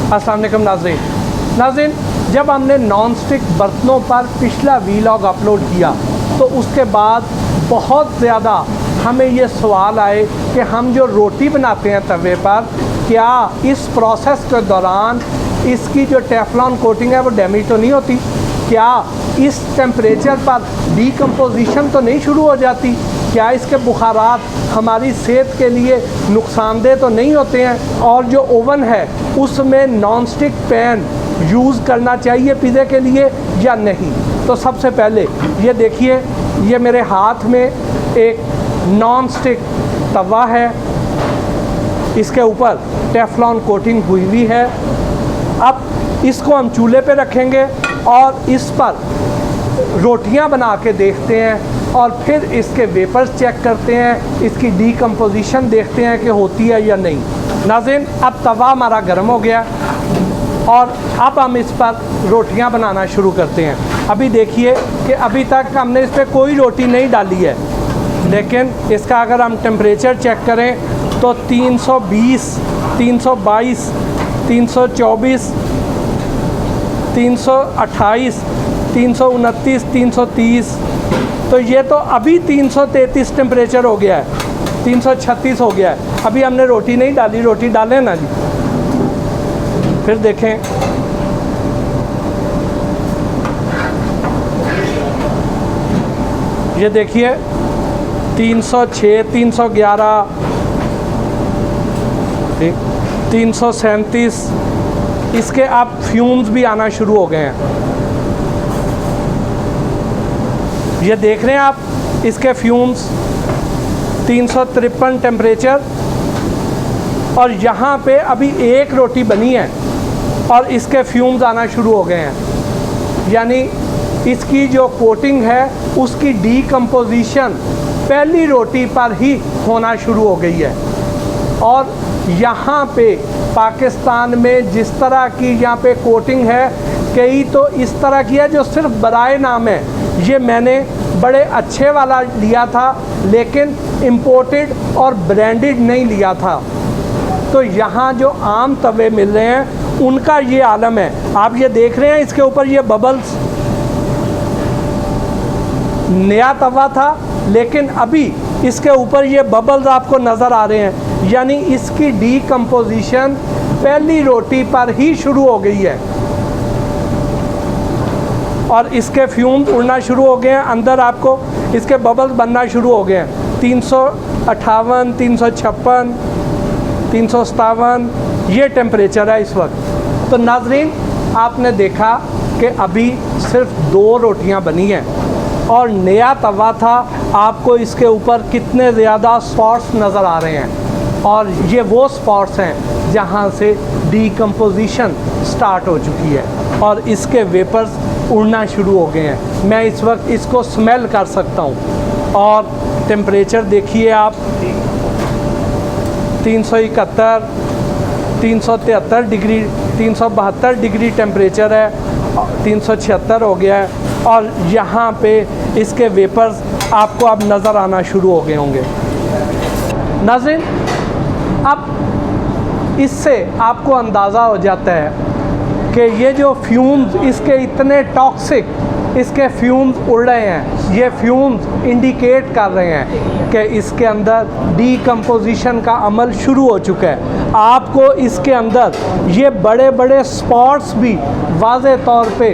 अस्सलाम वालेकुम नाज़रीन, जब हमने नॉन स्टिक बर्तनों पर पिछला वीलॉग अपलोड किया तो उसके बाद बहुत ज़्यादा हमें ये सवाल आए कि हम जो रोटी बनाते हैं तवे पर, क्या इस प्रोसेस के दौरान इसकी जो टेफ्लॉन कोटिंग है वो डैमेज तो नहीं होती? क्या इस टेम्परेचर पर डीकम्पोजिशन तो नहीं शुरू हो जाती? क्या इसके बुखारात हमारी सेहत के लिए नुकसानदेह तो नहीं होते हैं? और जो ओवन है उसमें नॉन स्टिक पैन यूज़ करना चाहिए पिज़्ज़े के लिए या नहीं? तो सबसे पहले ये देखिए, ये मेरे हाथ में एक नॉन स्टिक तवा है, इसके ऊपर टेफ्लॉन कोटिंग हुई हुई है। अब इसको हम चूल्हे पे रखेंगे और इस पर रोटियां बना के देखते हैं और फिर इसके वेपर्स चेक करते हैं, इसकी डीकम्पोजिशन देखते हैं कि होती है या नहीं। नाज़रीन, अब तवा हमारा गर्म हो गया और अब हम इस पर रोटियां बनाना शुरू करते हैं। अभी देखिए कि अभी तक हमने इस पर कोई रोटी नहीं डाली है, लेकिन इसका अगर हम टेम्परेचर चेक करें तो 320, 322, 324, 328, 329, 330, तो ये तो अभी 333 टेम्परेचर हो गया है, 336 हो गया है। अभी हमने रोटी नहीं डाली, रोटी डालें ना जी। फिर देखें, ये देखिए 306, 311, 337, इसके अब फ्यूम्स भी आना शुरू हो गए हैं। ये देख रहे हैं आप, इसके फ्यूम्स 353 टेम्परेचर, और यहाँ पे अभी एक रोटी बनी है और इसके फ्यूम्स आना शुरू हो गए हैं। यानी इसकी जो कोटिंग है उसकी डीकम्पोजिशन पहली रोटी पर ही होना शुरू हो गई है। और यहाँ पे पाकिस्तान में जिस तरह की यहाँ पे कोटिंग है, कई तो इस तरह की है जो सिर्फ बराए नाम है। ये मैंने बड़े अच्छे वाला लिया था, लेकिन इम्पोर्टेड और ब्रांडेड नहीं लिया था। तो यहाँ जो आम तवे मिल रहे हैं उनका ये आलम है। आप ये देख रहे हैं, इसके ऊपर ये बबल्स, नया तवा था लेकिन अभी इसके ऊपर ये बबल्स आपको नज़र आ रहे हैं। यानी इसकी डीकम्पोजिशन पहली रोटी पर ही शुरू हो गई है और इसके फ्यूम्स उड़ना शुरू हो गए हैं। अंदर आपको इसके बबल्स बनना शुरू हो गए हैं। 358, 356, 357 ये टेम्परेचर है इस वक्त। तो नाज़रीन, आपने देखा कि अभी सिर्फ 2 रोटियां बनी हैं और नया तवा था। आपको इसके ऊपर कितने ज़्यादा स्पॉट्स नज़र आ रहे हैं, और ये वो स्पॉट्स हैं जहाँ से डीकम्पोजिशन स्टार्ट हो चुकी है और इसके वेपर्स उड़ना शुरू हो गए हैं। मैं इस वक्त इसको स्मेल कर सकता हूँ। और टेम्परेचर देखिए आप, 371, 373 डिग्री, 372 डिग्री टेम्परेचर है, 376 हो गया है। और यहाँ पे इसके वेपर्स आपको अब नज़र आना शुरू हो गए होंगे। नाज़रीन, अब इससे आपको अंदाज़ा हो जाता है कि ये जो फ्यूम्स इसके इतने टॉक्सिक, इसके फ्यूम्स उड़ रहे हैं, ये फ्यूम्स इंडिकेट कर रहे हैं कि इसके अंदर डीकम्पोजिशन का अमल शुरू हो चुका है। आपको इसके अंदर ये बड़े बड़े स्पॉट्स भी वाज़े तौर पे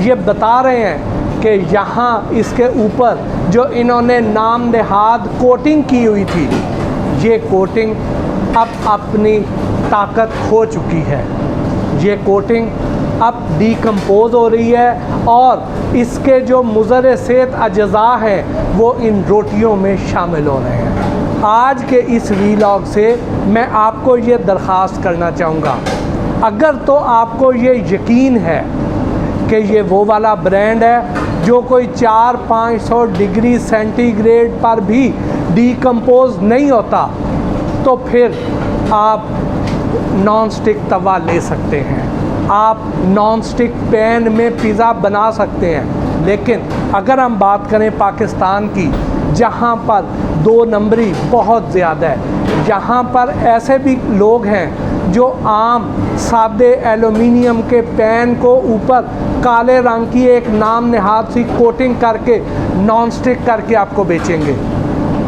ये बता रहे हैं कि यहाँ इसके ऊपर जो इन्होंने नाम नहाद कोटिंग की हुई थी, ये कोटिंग अब अपनी ताकत खो चुकी है। ये कोटिंग अब डीकम्पोज हो रही है और इसके जो मुज़र सेहत अज्जा हैं वो इन रोटियों में शामिल हो रहे हैं। आज के इस वीलॉग से मैं आपको ये दरख्वास्त करना चाहूँगा, अगर तो आपको ये यकीन है कि ये वो वाला ब्रांड है जो कोई 400-500 डिग्री सेंटीग्रेड पर भी डीकम्पोज नहीं होता, तो फिर आप नॉन स्टिक तवा ले सकते हैं, आप नॉन स्टिक पैन में पिज़्ज़ा बना सकते हैं। लेकिन अगर हम बात करें पाकिस्तान की, जहाँ पर 2 नंबरी बहुत ज़्यादा है, यहाँ पर ऐसे भी लोग हैं जो आम सादे एल्युमिनियम के पैन को ऊपर काले रंग की एक नाम नेहाद सी कोटिंग करके नॉन स्टिक करके आपको बेचेंगे।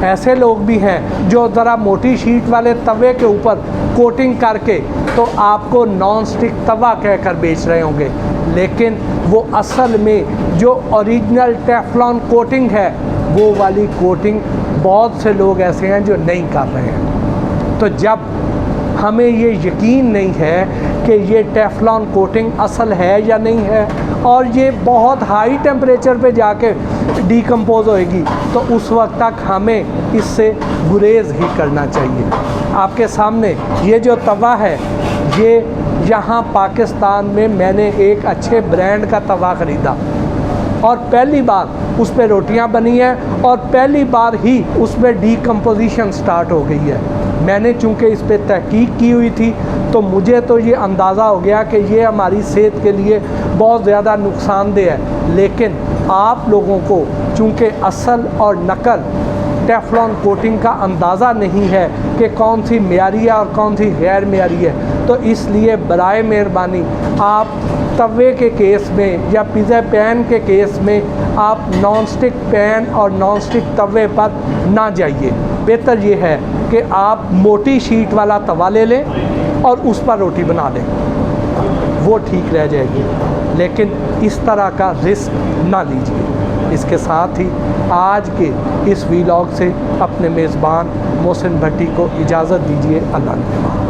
ऐसे लोग भी हैं जो ज़रा मोटी शीट वाले तवे के ऊपर कोटिंग करके तो आपको नॉन स्टिक तवा कहकर बेच रहे होंगे, लेकिन वो असल में जो ओरिजिनल टेफ्लॉन कोटिंग है वो वाली कोटिंग बहुत से लोग ऐसे हैं जो नहीं कर रहे हैं। तो जब हमें ये यकीन नहीं है कि ये टेफ्लॉन कोटिंग असल है या नहीं है और ये बहुत हाई टेम्परेचर पे जाके डीकम्पोज होएगी, तो उस वक्त तक हमें इससे गुरेज ही करना चाहिए। आपके सामने ये जो तवा है, ये यहाँ पाकिस्तान में मैंने एक अच्छे ब्रांड का तवा ख़रीदा और पहली बार उस पर रोटियाँ बनी हैं और पहली बार ही उसमें डीकम्पोजिशन स्टार्ट हो गई है। मैंने चूँकि इस पर तहकीक की हुई थी तो मुझे तो ये अंदाज़ा हो गया कि ये हमारी सेहत के लिए बहुत ज़्यादा नुकसानदेह है, लेकिन आप लोगों को चूँकि असल और नकल टेफ्लॉन कोटिंग का अंदाज़ा नहीं है कि कौन सी मेयारी है और कौन सी गैर मेयारी है, तो इसलिए बराए मेहरबानी आप तवे के केस में या पिज़्ज़ा पैन के केस में आप नॉन स्टिक पैन और नॉन स्टिक तवे पर ना जाइए। बेहतर ये है कि आप मोटी शीट वाला तवा ले लें और उस पर रोटी बना लें, वो ठीक रह जाएगी, लेकिन इस तरह का रिस्क ना लीजिए। इसके साथ ही आज के इस वीलॉग से अपने मेज़बान मोहसिन भट्टी को इजाज़त दीजिए। अल्लाह ने।